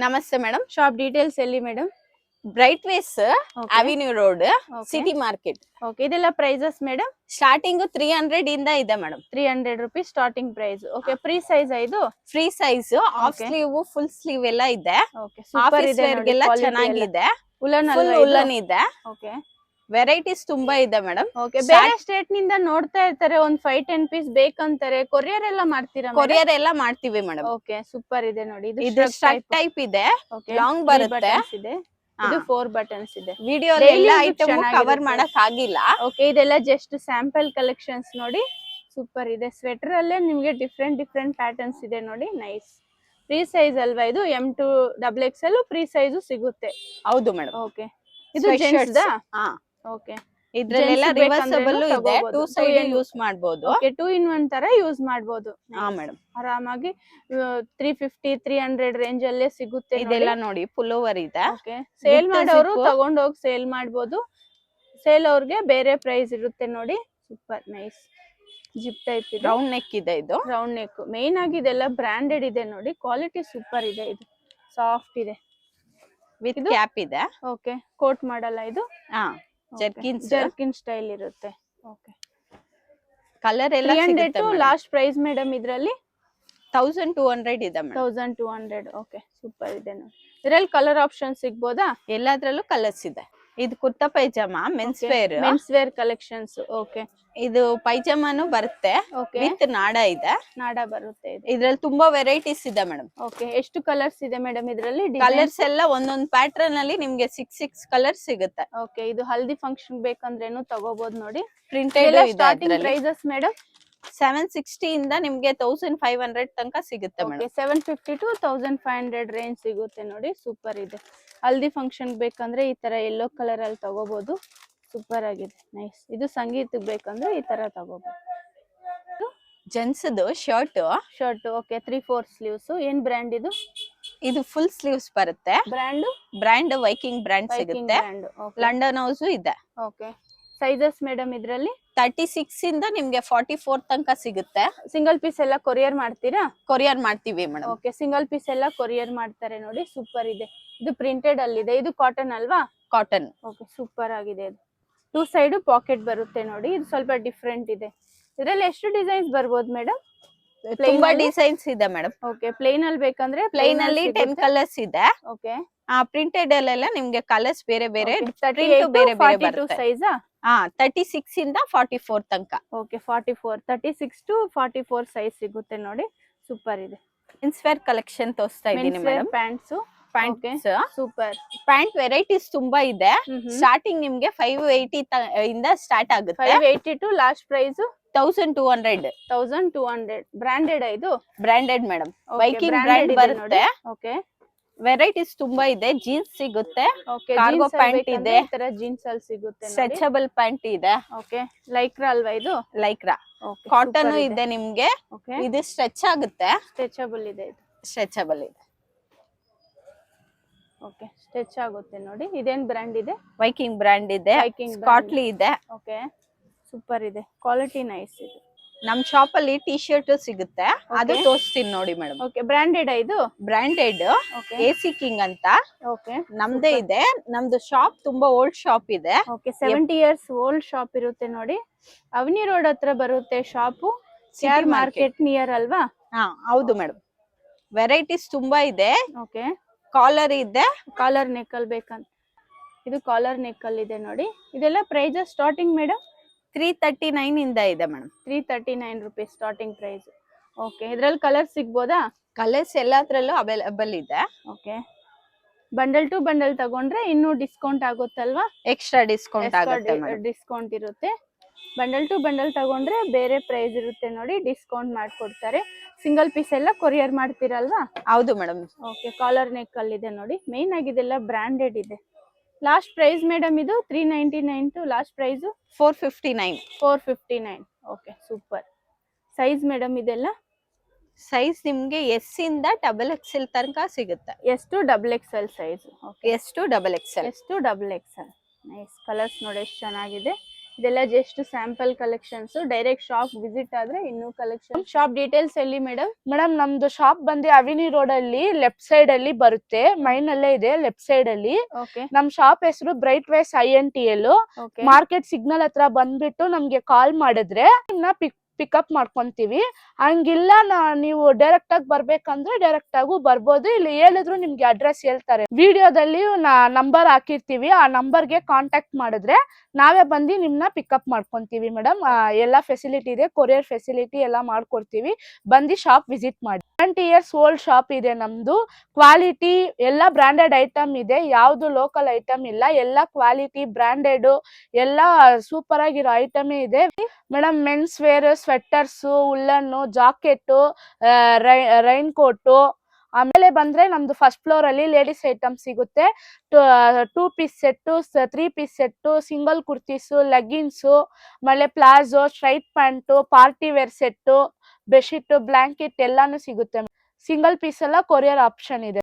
ನಮಸ್ತೆ madam. Shop details ಎಲ್ಲಿ madam? Bright ways Okay. Avenue road, Okay. City market. Okay, ಇದೆಲ್ಲ prices madam? Starting 300 ಇಂದ ಇದೆ madam. 300 rupees starting price. Okay, free size ಇದು? Free size, half Okay. Sleeve, full sleeve ಎಲ್ಲ ಇದೆ. Okay, super office ಇದೆ wear ನೋಡಿ, ಗೆಲ್ಲ quality ಚೆನ್ನಾಗಿದೆ. ಉಲನ್ ಫುಲ್ ಅಲ್ವಾ ಉಲ್ಲನ್ ಇದೆ. ಓಕೆ ವೆರೈಟೀಸ್ ತುಂಬಾ ಇದೆ ಮೇಡಮ್. ಓಕೆ, ಬೇರೆ ಸ್ಟೇಟ್ ನಿಂದ ನೋಡ್ತಾ ಇರ್ತಾರೆ, ಒಂದ್ 5-10 ಪೀಸ್ ಬೇಕಂತಾರೆ, ಕೊರಿಯರ್ ಎಲ್ಲ ಮಾಡ್ತೀರಾ? ಕೊರಿಯರ್ ಎಲ್ಲ ಮಾಡ್ತೀವಿ ಮೇಡಮ್. ಓಕೆ, ಸೂಪರ್ ಇದೆ ನೋಡಿ. ಇದು ಸ್ಟ್ರಕ್ ಟೈಪ್ ಇದೆ, ಓಕೆ, ಲಾಂಗ್ ಬರುತ್ತೆ. ಇದೆ. ಇದು 4 buttons ಇದೆ. ವಿಡಿಯೋ Daily ಎಲ್ಲ use ಐಟಮ್ ಚೆನ್ನಾಗಿರುತ್ತೆ. ಕವರ್ ಮಾಡಕ್ ಆಗಿಲ್ಲ. ಓಕೆ, ಇದೆಲ್ಲ ಜಸ್ಟ್ ಸ್ಯಾಂಪಲ್ ಕಲೆಕ್ಷನ್ಸ್ ನೋಡಿ, ಸೂಪರ್ ಇದೆ. ಸ್ವೆಟರ್ ಅಲ್ಲೇ ನಿಮ್ಗೆ ಡಿಫ್ರೆಂಟ್ ಪ್ಯಾಟರ್ನ್ಸ್ ಇದೆ ನೋಡಿ, ನೈಸ್. ಫ್ರೀ ಸೈಜ್ ಅಲ್ವಾ ಇದು? M2 XXL ಫ್ರೀ ಸೈಜು ಸಿಗುತ್ತೆ. ಹೌದು ಮೇಡಮ್. ಓಕೆ, ಇದು ಜೆಂಟ್ಸ್ ದಾ? ಹಾ, ಓಕೆ, ಇದ್ರಲ್ಲೆಲ್ಲ Gents ರಿವರ್ಸಬಲ್ ಬೇಕಂದ್ರೇನು ಇದೆ, ತಗೋಬೋದು. 2 ಸೈಡ್ Two in- ಯೂಸ್ ಮಾಡಬಹುದು. ಓಕೆ, 2 in 1 ತರ ಯೂಸ್ ಮಾಡಬಹುದು. ಹಾ ಮೇಡಮ್. ಆರಾಮಾಗಿ 350-300 ರೇಂಜ್ ಅಲ್ಲೇ ಸಿಗುತ್ತೆ. ಇದೆಲ್ಲ ನೋಡಿ ಫುಲ್ ಓವರ್ ಇದೆ. ಓಕೆ, ಸೇಲ್ With ಮಾಡೋರು zip. ತಗೊಂಡೋಗಿ ಸೇಲ್ ಮಾಡಬಹುದು. ಸೇಲ್ ಅವ್ರಿಗೆ ಬೇರೆ ಪ್ರೈಸ್ ಇರುತ್ತೆ ನೋಡಿ, ಸೂಪರ್ ನೈಸ್. ಜಿಪ್ ಟೈಪ್ ಇದೆ, ರೌಂಡ್ ನೆಕ್ ಇದೆ ಇದು. Round neck. ಮೇನ್ ಆಗಿ ಇದೆಲ್ಲ ಬ್ರಾಂಡೆಡ್ ಇದೆ ನೋಡಿ, ಕ್ವಾಲಿಟಿ ಸೂಪರ್ ಇದೆ. ಇದು ಸಾಫ್ಟ್ ಇದೆ, ವಿತ್ ಕ್ಯಾಪ್ ಇದೆ. ಓಕೆ, ಕೋಟ್ ಮಾಡಲ್ಲ ಇದು. ಹಾ, ಜರ್ಕಿನ್ಸ್. ಜರ್ಕಿನ್ ಸ್ಟೈಲ್ ಇರುತ್ತೆ. ಓಕೆ, ಕಲರ್ ಎಲ್ಲ 300 ಟು ಲಾಸ್ಟ್ ಪ್ರೈಸ್ ಮೇಡಮ್. ಇದ್ರಲ್ಲಿ 1200 ಇದೆ ಮೇಡಮ್. 1200. ಓಕೆ, ಸೂಪರ್ ಇದೆ ನೋಡಿ. ಇದ್ರಲ್ಲಿ ಕಲರ್ ಆಪ್ಷನ್ ಸಿಗ್ಬೋದಾ? ಎಲ್ಲಾದ್ರಲ್ಲೂ ಕಲರ್ಸ್ ಇದೆ. ಇದು kurta pyjama men's wear. Men's wear collections. Okay, ಇದು ಪೈಜಾಮಾನು ಬರುತ್ತೆ, ಓಕೆ, ವಿತ್ ನಾಡ ಇದೆ. ನಾಡ ಬರುತ್ತೆ ಇದು. ಇದ್ರಲ್ಲಿ ತುಂಬಾ ವೆರೈಟೀಸ್ ಇದೆ ಮೇಡಮ್. ಓಕೆ, ಎಷ್ಟು ಕಲರ್ಸ್ ಇದೆ ಮೇಡಮ್ ಇದರಲ್ಲಿ? ಕಲರ್ಸ್ ಎಲ್ಲ ಒಂದೊಂದ್ ಪ್ಯಾಟರ್ನ್ ಅಲ್ಲಿ ನಿಮ್ಗೆ 6 ಕಲರ್ಸ್ ಸಿಗುತ್ತೆ. ಓಕೆ, ಇದು ಹಲ್ದಿ ಫಂಕ್ಷನ್ ಬೇಕಂದ್ರೇನು ತಗೋಬಹುದು ನೋಡಿ. ಪ್ರಿಂಟೆಡ್ ಇದೆ. Starting prices madam? 760 ಇಂದ ನಿಮ್ಗೆ 1500 ತನಕ ಸಿಗುತ್ತೆ ಓಕೆ, ಮೇಡಮ್. 750 to 1500 ರೇಂಜ್ ಸಿಗುತ್ತೆ ನೋಡಿ, ಸೂಪರ್ ಇದೆ. ಹಲ್ದಿ ಫಂಕ್ಷನ್ ಬೇಕಂದ್ರೆ ಈ ತರ ಯೆಲ್ಲೋ ಕಲರ್ ಅಲ್ಲಿ ತಗೋಬಹುದು, ಸೂಪರ್ ಆಗಿದೆ, ನೈಸ್. ಇದು ಸಂಗೀತಕ್ಕೆ ಬೇಕಂದ್ರೆ ಈ ತರ ತಗೋಬಹುದು. Gents shirt. Shirt okay, 3/4 sleeves. ಏನ್ ಬ್ರ್ಯಾಂಡ್ ಇದು? ಇದು ಫುಲ್ ಸ್ಲೀವ್ಸ್ ಬರುತ್ತೆ. ಬ್ರ್ಯಾಂಡ್ ವೈಕಿಂಗ್ ಬ್ರ್ಯಾಂಡ್ ಸಿಗುತ್ತೆ. ಲಂಡನ್ ಹೌಸ್ ಇದೆ. ಓಕೆ, ಸೈಜಸ್ ಮೇಡಮ್ ಇದ್ರಲ್ಲಿ 36 ಇಂದ ನಿಮ್ಗೆ 44 ತನಕ ಸಿಗುತ್ತೆ. ಸಿಂಗಲ್ ಪೀಸ್ ಎಲ್ಲ ಕೊರಿಯರ್ ಮಾಡ್ತೀರಾ? ಕೊರಿಯರ್ ಮಾಡ್ತೀವಿ ಮೇಡಮ್. ಓಕೆ, ಸಿಂಗಲ್ ಪೀಸ್ ಎಲ್ಲ ಕೊರಿಯರ್ ಮಾಡ್ತಾರೆ ನೋಡಿ, ಸೂಪರ್ ಇದೆ. ಇದು ಪ್ರಿಂಟೆಡ್ ಅಲ್ಲಿ ಇದೆ, ಇದು ಕಾಟನ್ ಅಲ್ವಾ? ಕಾಟನ್. ಓಕೆ, ಸೂಪರ್ ಆಗಿದೆ. ಇದು 2 ಸೈಡ್ ಪಾಕೆಟ್ ಬರುತ್ತೆ ನೋಡಿ, ಇದು ಸ್ವಲ್ಪ ಡಿಫ್ರೆಂಟ್ ಇದೆ. ಇದರಲ್ಲಿ ಎಷ್ಟು ಡಿಸೈನ್ಸ್ ಬರ್ಬೋದು ಮೇಡಮ್? ತುಂಬಾ ಡಿಸೈನ್ಸ್ ಇದೆ ಮೇಡಮ್. ಓಕೆ, ಪ್ಲೇನ್ ಅಲ್ಲಿ ಬೇಕಂದ್ರೆ ಪ್ಲೇನ್ ಅಲ್ಲಿ 10 ಕಲರ್ಸ್ ಇದೆ. ಓಕೆ, ಪ್ರಿಂಟೆಡ್ ಅಲ್ಲೆಲ್ಲ ನಿಮ್ಗೆ ಕಲರ್ಸ್ ಬೇರೆ ಬೇರೆ, 38 ಬೇರೆ ಬೇರೆ 42 ಬರುತ್ತೆ. ಸೈಜ್. 36 ಇಂದ 44 ತನಕ. ಓಕೆ, 44, 36 to 44 ಸೈಜ್ ಸಿಗುತ್ತೆ ನೋಡಿ, ಸೂಪರ್ ಇದೆ. ಮೆನ್ಸ್ ವೇರ್ ಕಲೆಕ್ಷನ್ ತೋರಿಸ್ತಾ ಇದ್ದೀನಿ madam. Pants. Pants super. Pant varieties ತುಂಬಾ ಇದೆ. ಸ್ಟಾರ್ಟಿಂಗ್ ನಿಮ್ಗೆ 580 ಇಂದ ಸ್ಟಾರ್ಟ್ ಆಗುತ್ತೆ. 580 to ಲಾಸ್ಟ್ ಪ್ರೈಸ್ 1200. 1200. ಬ್ರಾಂಡೆಡ್ ಇದು? ಬ್ರಾಂಡೆಡ್ ಮೇಡಮ್, ವೈಕಿಂಗ್ ಬ್ರ್ಯಾಂಡ್ ಬರುತ್ತೆ. ಓಕೆ, ವೆರೈಟೀಸ್ ತುಂಬಾ ಇದೆ. ಜೀನ್ಸ್ ಸಿಗುತ್ತೆ, ಓಕೆ, ಕಾರ್ಗೋ ಪ್ಯಾಂಟ್ ಇದೆ, ಈ ತರ ಜೀನ್ಸ್ ಅಲ್ಲಿ ಸಿಗುತ್ತೆ. ಸ್ಟ್ರೆಚಬಲ್ ಪ್ಯಾಂಟ್ ಇದೆ. ಓಕೆ, ಲೈಕ್ರಾ ಅಲ್ವಾ ಇದು? ಲೈಕ್ರಾ. ಓಕೆ, ಕಾಟನ್ ಇದೆ ನಿಮ್ಗೆ. ಓಕೆ, ಇದು ಸ್ಟ್ರೆಚ್ ಆಗುತ್ತೆ. ಸ್ಟ್ರೆಚಬಲ್ ಇದೆ ಇದು. ಸ್ಟ್ರೆಚಬಲ್ ಇದೆ. ಓಕೆ, ಸ್ಟ್ರೆಚ್ ಆಗುತ್ತೆ ನೋಡಿ. ಇದೇನ್ ಬ್ರ್ಯಾಂಡ್ ಇದೆ? ವೈಕಿಂಗ್ ಬ್ರ್ಯಾಂಡ್ ಇದೆ. Viking brand. ಸ್ಕಾಟ್ಲಿ ಇದೆ. ಓಕೆ, ಸೂಪರ್ ಇದೆ, ಕ್ವಾಲಿಟಿ ನೈಸ್ ಇದು. ನಮ್ ಶಾಪ್ ಅಲ್ಲಿ ಟಿ ಶರ್ಟ್ ಸಿಗುತ್ತೆ, ಅದು ತೋರಿಸ್ತೀನಿ ನೋಡಿ ಮೇಡಮ್. ಓಕೆ, ಬ್ರಾಂಡೆಡ್ ಇದು? ಬ್ರಾಂಡೆಡ್. ಓಕೆ, AC ಕಿಂಗ್ ಅಂತ ಓಕೆ, ನಮ್ದೇ ಇದೆ. ನಮ್ದು ಶಾಪ್ ತುಂಬಾ ಓಲ್ಡ್ ಶಾಪ್ ಇದೆ. ಓಕೆ, 70 years ಓಲ್ಡ್ ಶಾಪ್ ಇರುತ್ತೆ ನೋಡಿ. ಅವನಿ ರೋಡ್ ಹತ್ರ ಬರುತ್ತೆ ಶಾಪು, KR ಮಾರ್ಕೆಟ್ ನಿಯರ್ ಅಲ್ವಾ? ಹೌದು ಮೇಡಮ್. ವೆರೈಟೀಸ್ ತುಂಬಾ ಇದೆ. ಓಕೆ, ಕಾಲರ್ ಇದೆ. ಕಾಲರ್ ನೆಕ್ ಅಲ್ಲಿ ಬೇಕಂತ, ಇದು ಕಾಲರ್ ನೆಕ್ ಅಲ್ಲಿ ಇದೆ ನೋಡಿ. ಇದೆಲ್ಲ ಪ್ರೈಸಸ್ ಸ್ಟಾರ್ಟಿಂಗ್ ಮೇಡಮ್? 339 ಇಂದ ಇದೆ madam. 339 rupees starting price. Okay, ಇದ್ರಲ್ಲಿ ಕಲರ್ ಸಿಗ್ಬೋದಾ? ಕಲರ್ಸ್ ಎಲ್ಲಾದ್ರಲ್ಲೂ ಅವೈಲೇಬಲ್ ಇದೆ. ಓಕೆ, ಬಂಡಲ್ ಟು ಬಂಡಲ್ ತಗೊಂಡ್ರೆ ಇನ್ನೂ ಡಿಸ್ಕೌಂಟ್ ಆಗುತ್ತಲ್ವಾ? ಎಕ್ಸ್ಟ್ರಾ ಡಿಸ್ಕೌಂಟ್ ಆಗುತ್ತೆ ಮೇಡಮ್. ಡಿಸ್ಕೌಂಟ್ ಇರುತ್ತೆ. ಬಂಡಲ್ ಟು ಬಂಡಲ್ ತಗೊಂಡ್ರೆ ಬೇರೆ ಪ್ರೈಸ್ ಇರುತ್ತೆ ನೋಡಿ, ಡಿಸ್ಕೌಂಟ್ ಮಾಡ್ಕೊಡ್ತಾರೆ. ಸಿಂಗಲ್ ಪೀಸ್ ಎಲ್ಲ ಕೊರಿಯರ್ ಮಾಡ್ತೀರಲ್ವಾ? ಹೌದು ಮೇಡಮ್. ಓಕೆ, ಕಾಲರ್ ನೆಕ್ ಅಲ್ಲಿ ಇದೆ ನೋಡಿ. ಮೇನ್ ಆಗಿ ಇದೆಲ್ಲ ಬ್ರಾಂಡೆಡ್ ಇದೆ. ಲಾಸ್ಟ್ ಪ್ರೈಸ್ ಮೇಡಮ್ ಇದು 399 to last price 459. 459. Okay, super. Size madam ಇದೆಲ್ಲ? ಸೈಜ್ ನಿಮ್ಗೆ S ಇಂದ XXL ತನಕ ಸಿಗುತ್ತೆ. S to XXL size. Okay, S to XXL. S to XXL. Nice. Colours ನೋಡಿ ಎಷ್ಟು ಚೆನ್ನಾಗಿದೆ. ಇದೆಲ್ಲ just sample collections. Direct shop visit ಆದ್ರೆ ಇನ್ನೂ ಕಲೆಕ್ಷನ್. ಶಾಪ್ ಡೀಟೇಲ್ಸ್ ಎಲ್ಲಿ ಮೇಡಮ್? ಮೇಡಮ್ ನಮ್ದು ಶಾಪ್ ಬಂದು ಅವಿನಿ ರೋಡ್ ಅಲ್ಲಿ ಲೆಫ್ಟ್ ಸೈಡ್ ಅಲ್ಲಿ ಬರುತ್ತೆ, ಮೈನ್ ಅಲ್ಲೇ ಇದೆ ಲೆಫ್ಟ್ ಸೈಡ್ ಅಲ್ಲಿ. ಓಕೆ ನಮ್ ಶಾಪ್ ಹೆಸರು bright ways INTL. Okay market signal ಹತ್ರ ಬಂದ್ಬಿಟ್ಟು ನಮ್ಗೆ ಕಾಲ್ ಮಾಡಿದ್ರೆ ಪಿಕಪ್ ಮಾಡ್ಕೊಂತೀವಿ. ಹಂಗಿಲ್ಲ ನೀವು ಡೈರೆಕ್ಟ್ ಆಗಿ ಬರ್ಬೇಕಂದ್ರೆ ಡೈರೆಕ್ಟ್ ಆಗು ಬರ್ಬೋದು, ಇಲ್ಲಿ ಹೇಳಿದ್ರು ನಿಮ್ಗೆ ಅಡ್ರೆಸ್ ಹೇಳ್ತಾರೆ. ವಿಡಿಯೋದಲ್ಲಿ ನಂಬರ್ ಹಾಕಿರ್ತೀವಿ, ಆ ನಂಬರ್ಗೆ ಕಾಂಟ್ಯಾಕ್ಟ್ ಮಾಡಿದ್ರೆ ನಾವೇ ಬಂದು ನಿಮ್ನ ಪಿಕಪ್ ಮಾಡ್ಕೊಂತೀವಿ ಮೇಡಮ್. ಎಲ್ಲ ಫೆಸಿಲಿಟಿ ಇದೆ, ಕೊರಿಯರ್ ಫೆಸಿಲಿಟಿ ಎಲ್ಲ ಮಾಡ್ಕೊಡ್ತೀವಿ. ಬಂದು ಶಾಪ್ ವಿಸಿಟ್ ಮಾಡಿ. 20 years ಓಲ್ಡ್ ಶಾಪ್ ಇದೆ ನಮ್ದು. ಕ್ವಾಲಿಟಿ ಎಲ್ಲ ಬ್ರಾಂಡೆಡ್ ಐಟಮ್ ಇದೆ, ಯಾವ್ದು ಲೋಕಲ್ ಐಟಮ್ ಇಲ್ಲ. ಎಲ್ಲ ಕ್ವಾಲಿಟಿ ಬ್ರಾಂಡೆಡ್ ಎಲ್ಲ ಸೂಪರ್ ಆಗಿರೋ ಐಟಮೇ ಇದೆ ಮೇಡಮ್. ಮೆನ್ಸ್ ವೇರ್, ಸ್ವೆಟರ್ಸ್, ಉಲ್ಲನ್ನು, ಜಾಕೆಟ್, ರೈನ್ ಕೋಟು. ಆಮೇಲೆ ಬಂದ್ರೆ ನಮ್ದು ಫಸ್ಟ್ ಫ್ಲೋರ್ ಅಲ್ಲಿ ಲೇಡೀಸ್ ಐಟಮ್ ಸಿಗುತ್ತೆ. 2 piece set, 3 piece set, single kurtis, leggings, ಆಮೇಲೆ palazzo, straight pant, party wear set, bedsheet, blanket ಎಲ್ಲಾನು ಸಿಗುತ್ತೆ. ಸಿಂಗಲ್ ಪೀಸ್ ಎಲ್ಲ ಕೊರಿಯರ್ ಆಪ್ಷನ್ ಇದೆ.